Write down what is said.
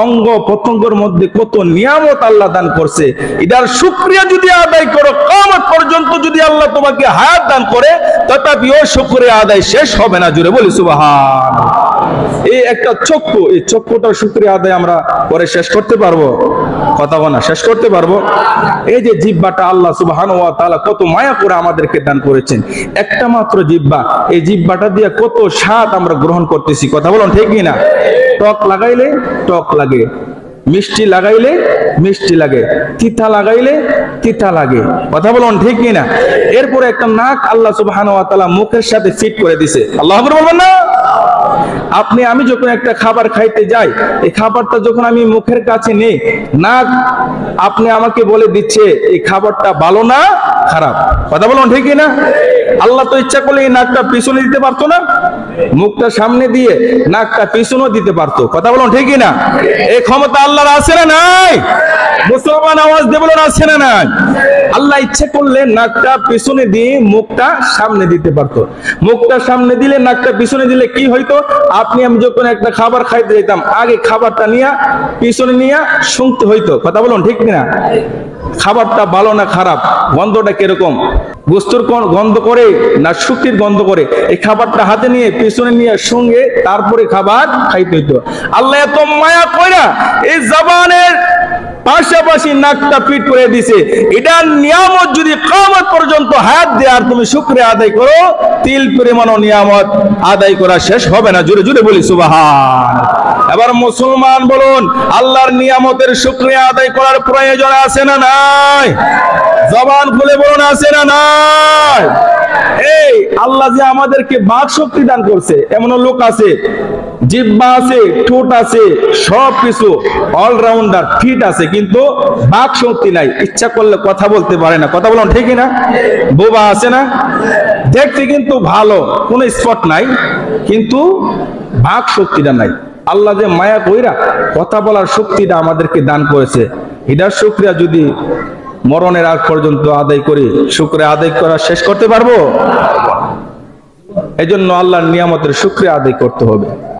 অঙ্গ প্রত্যঙ্গের মধ্যে কত নিয়ামত আল্লাহ দান করছে, এটার শুকরিয়া যদি আদায় করো কিয়ামত পর্যন্ত যদি আল্লাহ তোমাকে হায়াত দান করে তথাপিও শুকরিয়া আদায় শেষ হবে না। জুড়ে বলি সুবহানাল্লাহ। এই একটা চক্ষু, এই চক্ষুটার শুকরিয়া আদায় আমরা করে শেষ করতে পারবো? কথা বলা শেষ করতে পারবো? এই যে জিহ্বাটা আল্লাহ সুবহানাহু ওয়া তাআলা কত মায়া করে আমাদেরকে দান করেছেন, একটা মাত্র জিহ্বা, এই জিহ্বাটা দিয়ে কত স্বাদ আমরা গ্রহণ করতেছি। কথা বলুন ঠিক কি না? টক লাগাইলে টক লাগে, মিষ্টি লাগাইলে মিষ্টি লাগে, তিতা লাগাইলে তিতা লাগে। কথা বলুন ঠিক কি না? এরপরে একটা নাক আল্লাহ সুবহানাহু ওয়া তাআলা মুখের সাথে ফিট করে দিয়েছে। আল্লাহু আকবার বলবেন না? আমি যখন একটা খাবার খাইতে যাই, এই খাবারটা যখন আমি মুখের কাছে নেই, নাক আমাকে বলে দিচ্ছে এই খাবারটা ভালো না খারাপ। কথা বলুন ঠিক কি না? আল্লাহ তো ইচ্ছা করলে এই নাকটা পিছনে দিতে পারতো না, মুখটা সামনে দিয়ে নাকটা পিছনেও দিতে পারতো। কথা বলুন ঠিক কি না? এই ক্ষমতা আল্লাহর আছে না নাই? মুসলমান আওয়াজ দিয়ে বলুন আছে না নাই? আল্লাহ ইচ্ছা করলে নাকটা পিছনে দিয়ে মুখটা সামনে দিতে পারতো। মুখটা সামনে দিলে নাকটা পিছনে দিলে কি হইতো? আমি যখন একটা খাবার খাইতে যেতাম, আগে খাবারটা নিয়ে পিছনে নিয়ে শুনতে হইতো। কথা বলুন ঠিক কিনা? খাবারটা ভালো না খারাপ, গন্ধটা কিরকম, গোস্তের গন্ধ করে না শুক্তির গন্ধ করে, এই খাবারটা হাতে নিয়ে পিছনে নিয়ে সঙ্গে তারপরে খাবার খাইতে হইতো। আল্লাহ এত মায়া কইরা এই জবানের পাশাপাশি নাকটা ফিট করে দিছে। এটার নিয়ামত যদি কিয়ামত পর্যন্ত হায়াত দেয় আর তুমি শুকরিয়া আদায় করো, তিল পরিমাণ নিয়ামত আদায় করা শেষ হবে না। জোরে জোরে বলি সুবহানাল্লাহ। এবার মুসলমান বলুন, আল্লাহর নিয়ামতের শুকরিয়া আদায় করার প্রয়োজন আছে না নাই? জবান খুলে বলুন আছে না নাই? এই আল্লাহ যে আমাদেরকে বাক শক্তি দান করছে, এমন লোক আছে জিহ্বা আছে, ঠোঁট আছে, সবকিছু অলরাউন্ডার ফিট আছে, কিন্তু বাক শক্তি নাই, ইচ্ছা করলে কথা বলতে পারে না। কথা বলুন ঠিক না? বোবা আছে না? দেখতে কিন্তু ভালো, কোনো স্পট নাই, কিন্তু বাক শক্তিটা নাই। আল্লাহ যে মায়া কইরা কথা বলার শক্তিটা আমাদেরকে দান করেছে, এটার শুকরিয়া যদি মরণের আগ পর্যন্ত আদায় করি, শুকরিয়া আদায় করা শেষ করতে পারবো? এজন্য আল্লাহর নিয়ামতের শুকরিয়া আদায় করতে হবে।